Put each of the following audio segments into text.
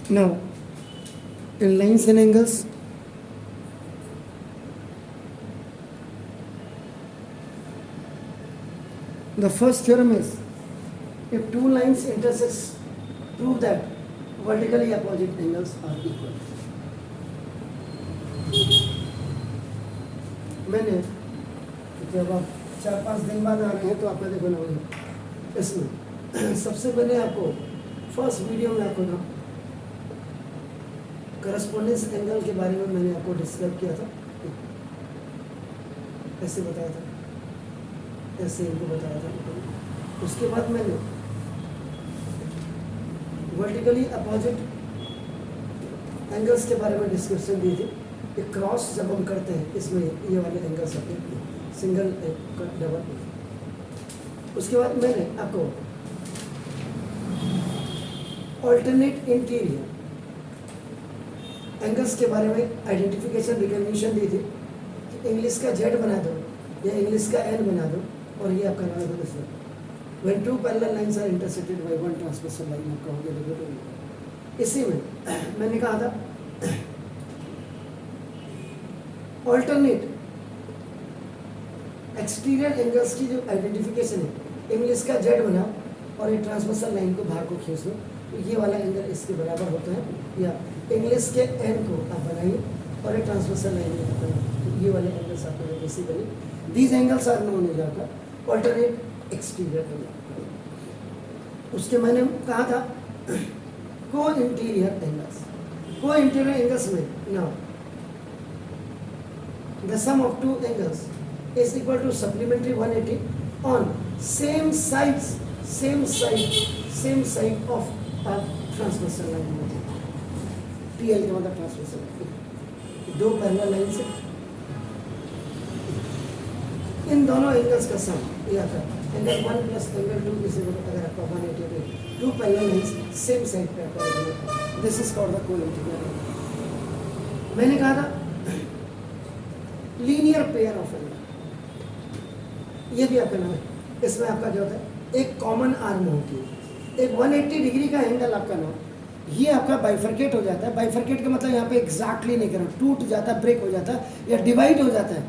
Now, in lines and angles, the first theorem is, if two lines intersect, prove that vertically opposite angles are equal. मैंने जब आप 4-5 दिन बाद आ रहे हैं तो आपका देखो ना वही इसमें सबसे पहले आपको फर्स्ट वीडियो में आपको ना करस्पॉन्डेंस एंगल के बारे में मैंने आपको डिस्क्राइब किया था, ऐसे बताया था, ऐसे इनको बताया था। उसके बाद मैंने वर्टिकली अपोजिट एंगल्स के बारे में डिस्क्रिप्शन दी थी कि क्रॉस जब हम करते हैं इसमें ये वाले एंगल्स आते हैं, सिंगल डबल। उसके बाद मैंने आपको ऑल्टरनेट इंटीरियर एंगल्स के बारे में आइडेंटिफिकेशन रिकॉग्निशन दी थी कि इंग्लिश का जेड बना दो या इंग्लिश का एन बना दो और ये आपका नाम है दूसरा। When two parallel lines are intersected by one transversal line, आप कहोगे देखो। इसी में मैंने कहा था ऑल्टरनेट एक्सटीरियर एंगल्स की जो आइडेंटिफिकेशन है, इंग्लिश का जेड बनाओ और ये ट्रांसवर्सल लाइन को बाहर को खींच लो तो ये वाला एंगल इसके बराबर होता है, या इंग्लिश के एन को आप बनाइए और ये ट्रांसवर्सल लाइन को बनाइए तो ये वाले एंगल्स आपको basically these angles are known as आपका ऑल्टरनेट एक्सटीरियर एंगल। उसके मैंने कहा था co interior angles. Co interior angles में now the sum of two angles is equal to supplementary 180 on same side of a transversal line। PL का मतलब transversal line, दो parallel line से इन दोनों एंगल्स का सम ये आता है एंगल 1 प्लस एंगल 2 इसे अगर आपका 180 पे two parallel lines same side पे आपका this is called the co interior. मैंने कहा था लीनियर पेयर ऑफ एंगल, ये भी आपका नाम है। इसमें आपका क्या होता है, एक कॉमन आर्म होती है, एक 180 डिग्री का एंगल आपका नाम, ये आपका बाइफरकेट हो जाता है। बाइफरकेट का मतलब यहाँ पे एग्जैक्टली नहीं कर रहा हूँ, टूट जाता है, ब्रेक हो जाता है या डिवाइड हो जाता है,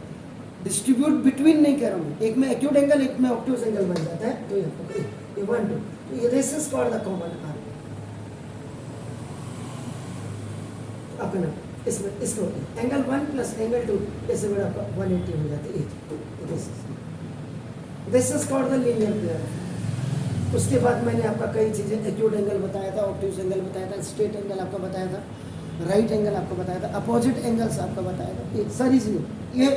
डिस्ट्रीब्यूट बिटवीन नहीं कर रहा हूँ, एक में एक्यूट एंगल एक में ऑब्ट्यूज एंगल बन जाता है। तो ये 1 2 तो ये this is called the common arm आपका नाम। इसमें इसको एंगल 1 प्लस एंगल 2 ऐसे बड़ा 180 हो जाती है। This is called the linear pair. उसके बाद मैंने आपका कई चीज़ें एक्यूट एंगल बताया था, ऑब्ट्यूज एंगल बताया था, स्ट्रेट एंगल आपका बताया था, राइट एंगल आपको बताया था, अपोजिट एंगल्स आपका बताया था, ये सारी चीज़ें। ये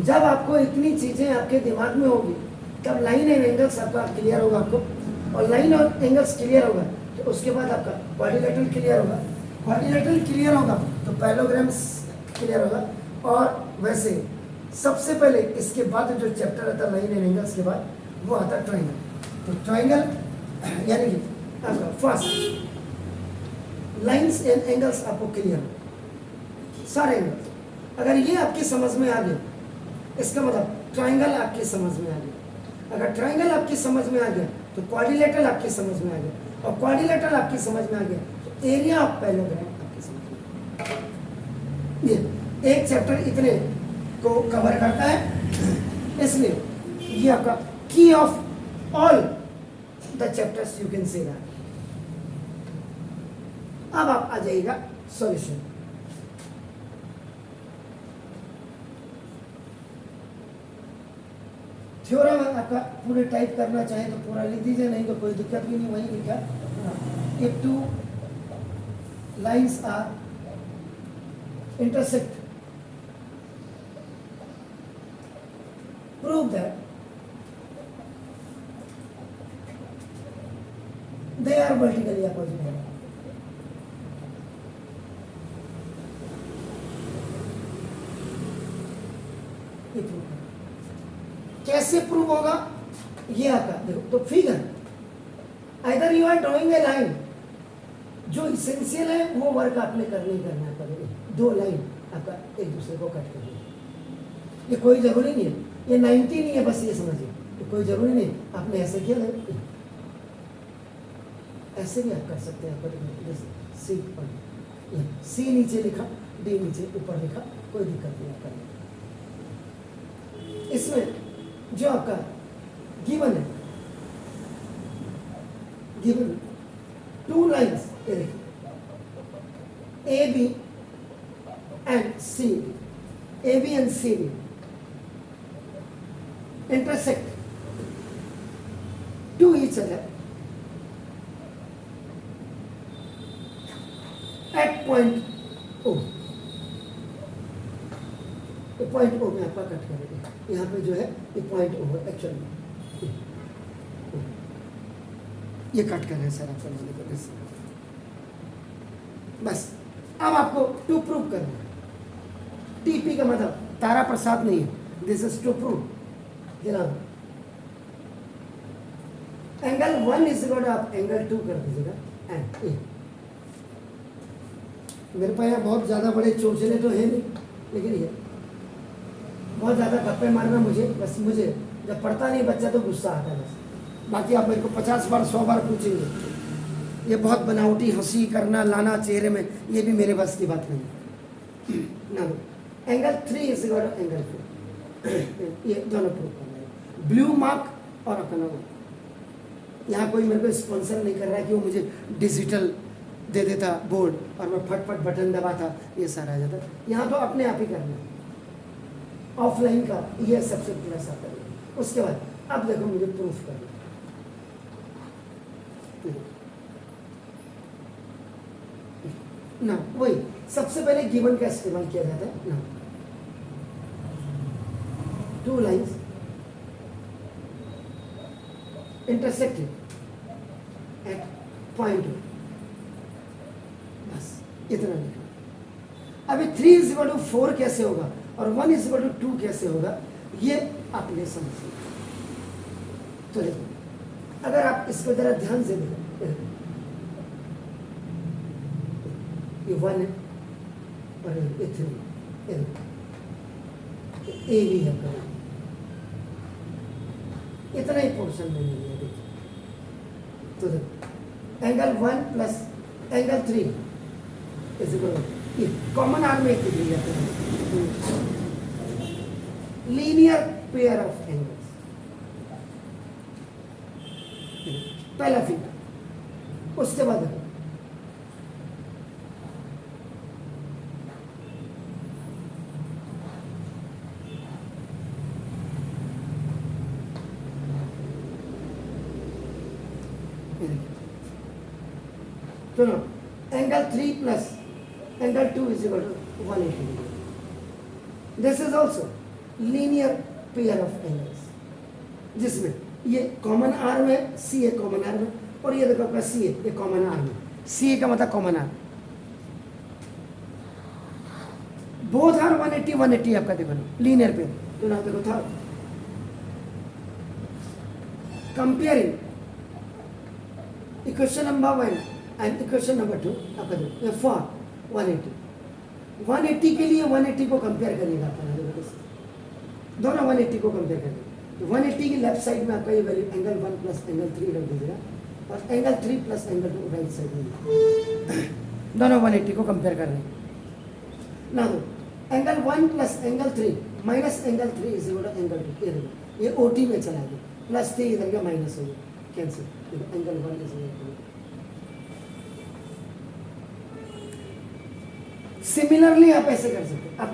जब आपको इतनी चीज़ें आपके दिमाग में होगी तब लाइन एंड एंगल्स आपका क्लियर होगा आपको, और लाइन और एंगल्स क्लियर होगा तो उसके बाद आपका क्वाड्रिलेटरल क्लियर होगा, क्वाड्रिलेटरल क्लियर होगा तो पैरेललोग्राम्स क्लियर होगा, और वैसे सबसे पहले इसके बाद जो चैप्टर आता है लाइन एंड एंगल्स के बाद वो आता है ट्रायंगल। तो ट्रायंगल यानी कि आपका फर्स्ट लाइंस एंड एंगल्स आपको क्लियर हो, सारे एंगल्स। अगर ये आपकी समझ में आ गए इसका मतलब ट्रायंगल आपकी समझ में आ गया। अगर ट्रायंगल आपकी समझ में आ गया तो क्वाड्रिलेटरल आपकी समझ में आ गया, और क्वाड्रिलेटरल आपकी समझ में आ गया तो एरिया ऑफ पैरेललोग्राम आपकी समझ में आ गया। ये एक चैप्टर इतने को कवर करता है, इसलिए ये आपका की of all the chapters you can say that. अब आप आ जाइएगा सॉल्यूशन। थ्योरम आपका पूरे टाइप करना चाहे तो पूरा लिख दीजिए, नहीं तो कोई दिक्कत भी नहीं, वही लिखा। If two lines are intersect, prove that they are vertically opposite. कैसे प्रूव होगा ये आपका देखो। तो figure either you are drawing a line, जो इसेंशियल है वो वर्क आपने करना ही करना पड़ेगा। दो लाइन आपका एक दूसरे को कट कर, ये कोई जरूरी नहीं है, ये 90 नहीं है, बस ये समझिए, तो कोई जरूरी नहीं आपने ऐसे किया, ऐसे भी आप कर सकते हैं। सी पर, सी नीचे लिखा, डी नीचे ऊपर लिखा, कोई दिक्कत नहीं आपका। इसमें जो आपका गिवन है, गिवन 2 लाइन्स, ये देखिए A B and C, A B and C B intersect to each other at point O. ये पॉइंट O में आपका कट करेंगे, यहाँ पे जो है ये पॉइंट O है एक्चुअल में, ये कट कर रहे हैं सर आप समझने को। बस अब आपको टू प्रूव करना है। टीपी का मतलब तारा प्रसाद नहीं है, दिस इज टू प्रूव। जनाब एंगल 1 इज इक्वल आप एंगल 2 कर दीजिएगा एंड ए। मेरे पास यहाँ बहुत ज़्यादा बड़े चोचले तो है नहीं, लेकिन ये बहुत ज़्यादा गप्पे मारना मुझे बस, मुझे जब पढ़ता नहीं बच्चा तो गुस्सा आता है बस। बाकी आप मेरे को 50 बार 100 बार पूछेंगे, ये बहुत बनावटी हंसी करना लाना चेहरे में, ये भी मेरे बस की बात नहीं ना। एंगल 3 इज इक्वल एंगल 4, ये दोनों प्रूव करना है। ब्लू मार्क और अपना यहाँ कोई मेरे को स्पॉन्सर नहीं कर रहा है कि वो मुझे डिजिटल दे देता बोर्ड और मैं फटफट बटन दबाता, ये सारा आ जाता। यहाँ तो अपने आप ही करना है, ऑफलाइन का ये सबसे प्लस आता है। उसके बाद अब देखो मुझे प्रूफ करना ना, वही सबसे पहले गिवन का इस्तेमाल किया जाता है ना। 2 लाइन्स इंटरसेक्टेड एट पॉइंट, बस इतना लिखना। अभी 3 इज इक्वल टू 4 कैसे होगा और 1 इज इक्वल टू 2 कैसे होगा, ये आपने समझ। तो देखो अगर आप इसको जरा ध्यान से देखो, ये 1 है और ये 3, ए भी है करें, इतना ही पोर्शन में नहीं है। देखिए तो देखो angle 1 plus angle 3 is equal, ये कॉमन आर में एक डिग्री जाते हैं, लीनियर पेयर ऑफ एंगल्स, पहला फिगर। उसके बाद देखो सुनो, angle 3 plus angle 2 is equal to 180 degree. This is also linear pair of angles, जिसमें ये कॉमन आर में, सी ए कॉमन आर में, और ये देखो आपका सी ए, ये कॉमन आर में। सी ए का मतलब कॉमन आर, बोथ आर 180 180 आपका देखो ना, लीनियर पेयर। तो ना देखो था comparing equation number 1 and equation number 2 आपका देखो फॉर 180 के लिए 180 को कंपेयर करिएगा अपना, दोनों 180 को कंपेयर करेंगे। तो 180 की लेफ्ट साइड में आपका ये वैल्यू एंगल 1 प्लस एंगल 3 रख दीजिएगा, और angle 3 plus angle 2 right side में, दोनों 180 को कंपेयर कर रहे हैं ना। तो angle 1 plus angle 3 minus angle 3 is equal to angle 2, ये ओटी में चला गया, प्लस 3 इधर का माइनस हो गया, cancel. Angle 1 is equal to. Similarly आप ऐसे कर सकते। अब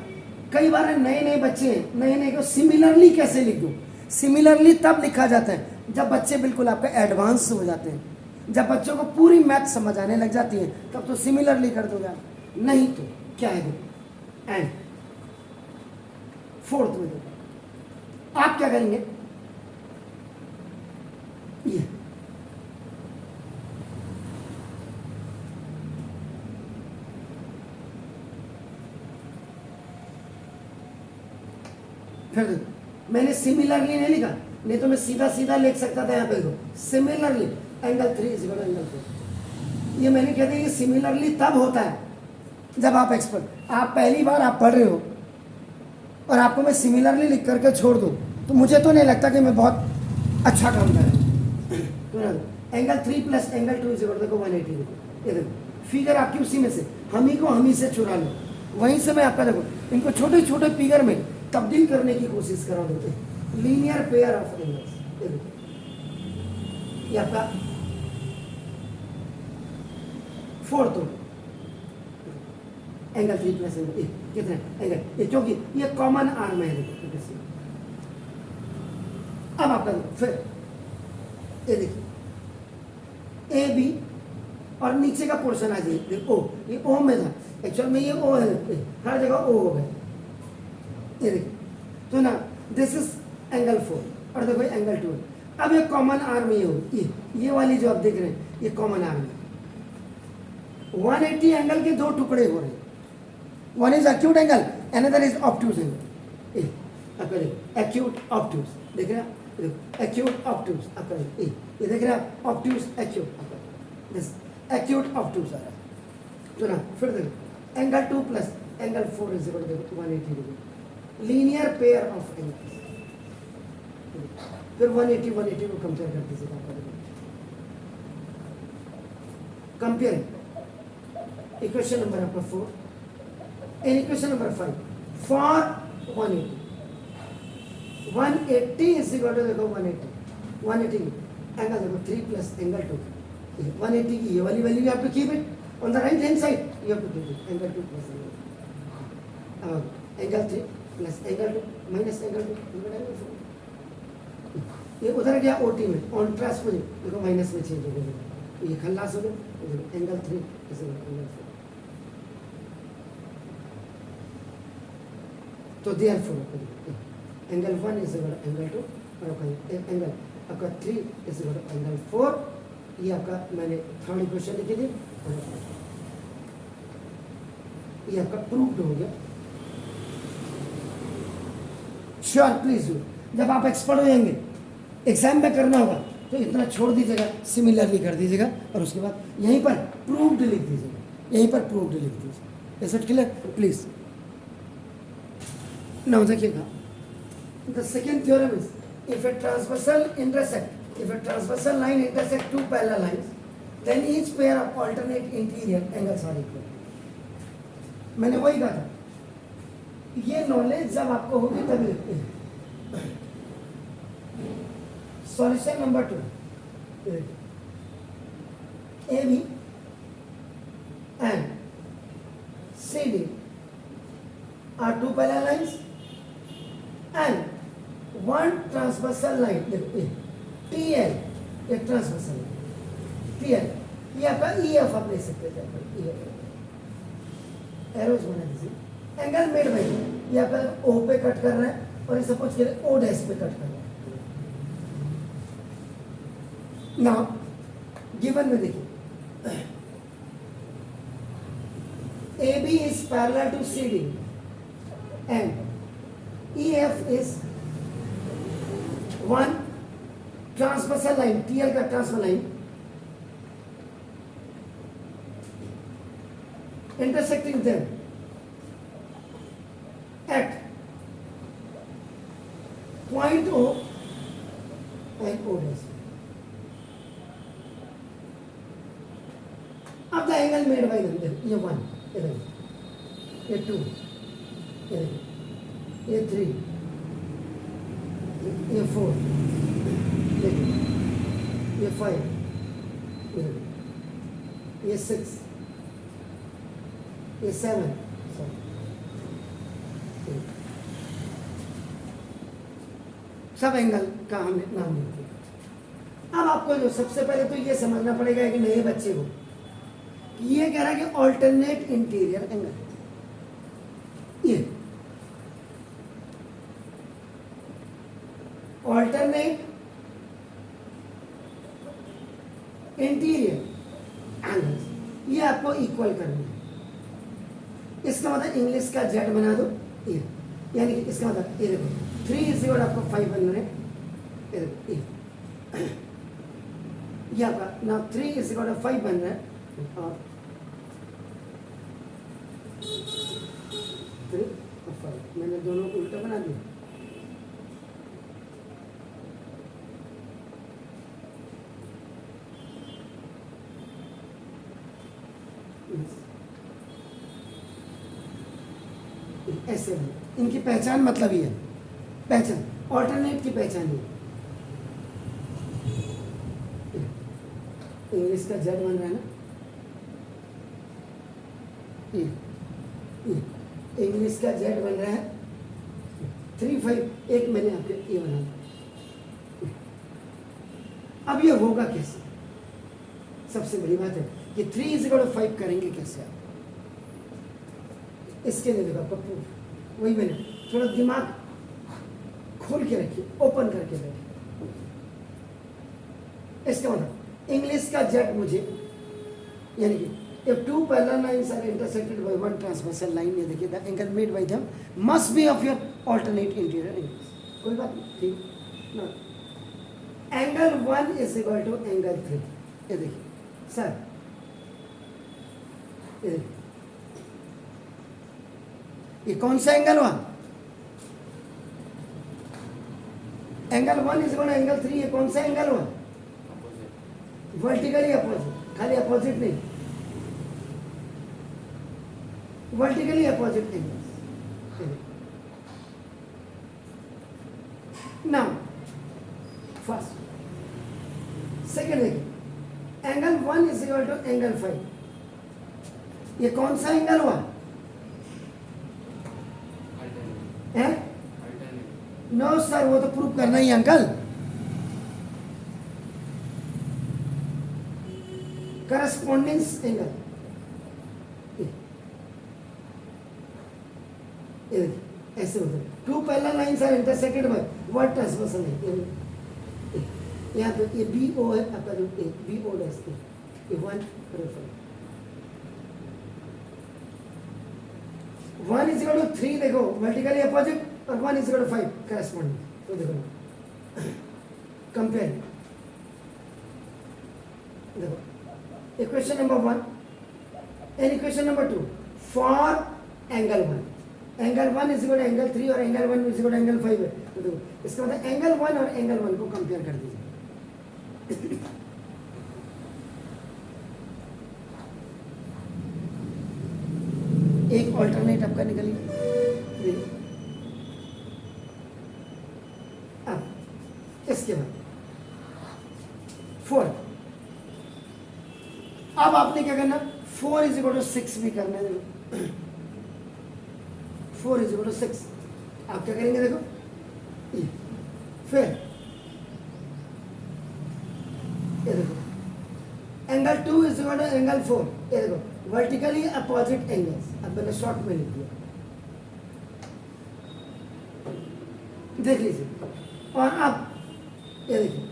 कई बार नए नए बच्चे हैं, नए नए को सिमिलरली कैसे लिख दूं? सिमिलरली तब लिखा जाता है जब बच्चे बिल्कुल आपका एडवांस हो जाते हैं। जब बच्चों को पूरी मैथ समझ आने लग जाती है तब तो सिमिलरली कर दोगे, नहीं तो क्या है एंड फोर्थ में दो। आप क्या करेंगे, ये फिर मैंने सिमिलरली नहीं लिखा, नहीं तो मैं सीधा सीधा लिख सकता था यहाँ पे देखो similarly angle 3 is equal angle 4। ये मैंने कह दिया ये सिमिलरली तब होता है जब आप एक्सपर्ट, आप पहली बार आप पढ़ रहे हो और आपको मैं सिमिलरली लिख करके छोड़ दूँ तो मुझे तो नहीं लगता कि मैं बहुत अच्छा काम कर रहा हूँ। Angle 3 plus angle 2 is equal देखो 180 देखो, ये देखो फिगर आपकी उसी में से, हम ही को हम ही से चुरा लो, वहीं से मैं आपका देखो इनको छोटे छोटे फिगर में तब्दील करने की कोशिश कर रहा हूँ। लीनियर पेयर ऑफ एंगल्स, ये आपका फोर्थ हो एंगल 3 प्लस एंगल कितना एंगल ये, क्योंकि ये कॉमन आर्म है। देखो अब आपका फिर ये देखिए ए बी और नीचे का पोर्शन आ जाइए ओ, ये ओ में था एक्चुअल में, ये ओ है, हर जगह ओ हो गया। ये देखिए तो ना दिस इज एंगल 4 और देखो एंगल 2। अब ये कॉमन आर्म ये हो, ये वाली जो आप देख रहे हैं ये कॉमन आर्म है। 180 एंगल के दो टुकड़े हो रहे हैं, one is acute angle, another is obtuse angle. Acute obtuse देख रहे हैं, एक्यूट ऑब्ट्यूज आपका ये देख रहे हैं, obtuse acute this acute obtuse आ रहा है। तो ना फिर देखो angle 2 plus angle 4 is equal to 180 degree, linear pair of angles. फिर 180 को कंपेयर कर दीजिएगा आपका, कंपेयर इक्वेशन नंबर आपका 4 and equation number 5 for 180 is equal to देखो 180 एंगल देखो 3 प्लस एंगल 2, 180 की ये वाली value you have to keep it on the right hand side, you have to keep it angle 2 plus angle 3 plus angle 2 minus angle 2 angle 4। ये उधर गया ओटी में, ऑन ट्रांसपोजिंग देखो माइनस में चेंज हो गया, ये खल्लास हो गया, एंगल 3 इज एंगल 4। तो देयरफॉर एंगल 1 इज एंगल 2 और एंगल आपका 3 इज एंगल 4। ये आपका मैंने थर्ड इक्वेशन लिखी थी, ये आपका प्रूव्ड हो गया। श्योर प्लीज डू, जब आप एक्सपर्ट हो जाएंगे एग्जाम में करना होगा तो इतना छोड़ दीजिएगा, सिमिलरली कर दीजिएगा और उसके बाद यहीं पर प्रूव्ड लिख दीजिएगा, यहीं पर प्रूव्ड लिख दीजिए। Is it clear please? Now देखिएगा, the second theorem is if a transversal intersect, if a transversal line intersect two parallel lines, then each pair of alternate interior angles are equal. मैंने वही कहा था, ये knowledge जब आपको होगी तभी लिखते हैं। Solution number 2, A B and C D are two parallel lines and one transversal line, देखो TL एक ट्रांसवर्सल TL, ये आपका EF आप ले सकते थे, EF एरोज बना दीजिए। एंगल मेड बाय, ये आपका O पे कट कर रहा है और ये सपोज करें O डैश पे कट कर रहा है। नाउ गिवन में देखिए AB is parallel to CD and EF is one transversal line, TL का transversal line intersecting them at point O and O dash. अब the angle made by them, ये 1, ये 2, ये 3, ये 4, ये 5, ये 6, ये 7, सब एंगल का हमने नाम लिख दिया। अब आपको जो सबसे पहले तो ये समझना पड़ेगा कि नए बच्चे को, ये कह रहा है कि ऑल्टरनेट इंटीरियर एंगल, ये ऑल्टरनेट इंटीरियर एंगल्स, ये आपको इक्वल करना है। इसका मतलब इंग्लिश का जेड बना दो, ये यानी कि इसका मतलब ये देखो 3 इज इक्वल आपको 500, ये आपका ना 3 इज इक्वल 500 और 3 और 5, मैंने दोनों को उल्टा बना दिया। ऐसे बने, इनकी पहचान मतलब ये है, पहचान ऑल्टरनेट की पहचान ये, इंग्लिश का जेड बन रहा है ना, ये इंग्लिश का जेड बन रहा है 3 5, एक मैंने आपके ये बना दिया। अब ये होगा कैसे, सबसे बड़ी बात है कि 3 = 5 करेंगे कैसे आप, इसके लिए देखो पप्पू, वही मैंने थोड़ा दिमाग खोल के रखिए, ओपन करके रखिए। इसका मतलब इंग्लिश का जेड मुझे, यानी कि if 2 parallel lines are intersected by 1 transversal line, ये देखिए the angle made by them must be of your alternate interior angles, कोई बात नहीं, ठीक ना। एंगल 1 = एंगल 3, ये देखिए सर, ये देखिए ये कौन सा एंगल हुआ, एंगल 1 = एंगल 3, ये कौन सा एंगल हुआ, वर्टिकली अपोजिट, खाली अपोजिट नहीं, vertically opposite angles. Now first, second देखिए, एंगल 1 = एंगल 5, ये कौन सा एंगल हुआ है, नो सर वो तो प्रूव करना ही अंकल, करस्पॉन्डेंस एंगल, ऐसे होता है, 2 parallel lines are intersected by 1 transversal line, यहाँ पे ये बी ओ है आपका, जो बी ओ डैश, ये 1 = 3, देखो वर्टिकली अपोजिट, और 1 = 5 करस्पॉन्डिंग, तो देखो कंपेयर, देखो equation number 1 and equation number 2 for angle 1, angle 1 = angle 3 और एंगल 1 = एंगल 5 है, तो देखो इसका मतलब एंगल 1 और एंगल 1 को कंपेयर कर दीजिए। एक ऑल्टरनेट आपका निकल गया, अब इसके बाद 4, अब आपने क्या करना, 4 = 6 भी करना है, 4 = 6, आप क्या करेंगे देखो, फिर ये देखो एंगल 2 = एंगल 4, ये देखो वर्टिकली अपोजिट एंगल्स, अब मैंने शॉर्ट में लिख दिया, देख लीजिए। और अब ये देखिए,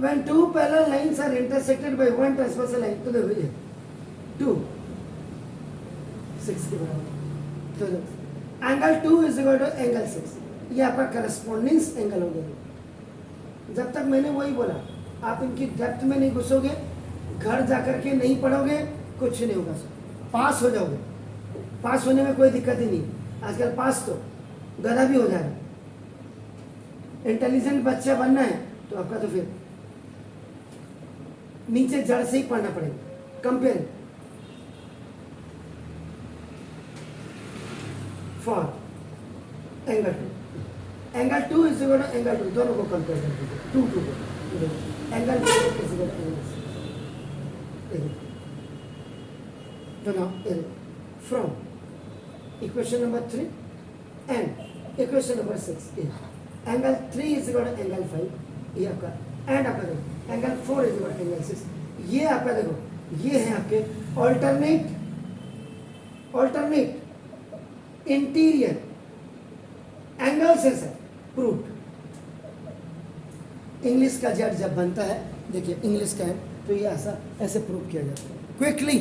when 2 parallel lines are intersected by 1 transversal line, तो देखो ये 2 6 के बराबर, तो एंगल 2 = एंगल 6, ये आपका करस्पॉन्डेंस एंगल हो गया। जब तक मैंने वही बोला, आप इनकी डेप्थ में नहीं घुसोगे, घर जाकर के नहीं पढ़ोगे, कुछ नहीं होगा, पास हो जाओगे, पास होने में कोई दिक्कत ही नहीं, आजकल पास तो गधा भी हो जाएगा, इंटेलिजेंट बच्चा बनना है तो आपका तो फिर नीचे जड़ से ही पढ़ना पड़ेगा। Compare for angle 2, angle 2 = angle 2, दोनों को कंपेयर कर दीजिए, 2 को एंगल 2 तो now from equation number 3 and equation number 6, angle 3 = angle 5, ये आपका, एंड आपका देखो एंगल 4 = एंगल 6, ये आपका देखो, ये है आपके ऑल्टरनेट इंटीरियर एंगल्स है सर, प्रूफ। इंग्लिश का जेड जब बनता है, देखिए इंग्लिश का है तो ये ऐसा ऐसे प्रूव किया जाता है क्विकली।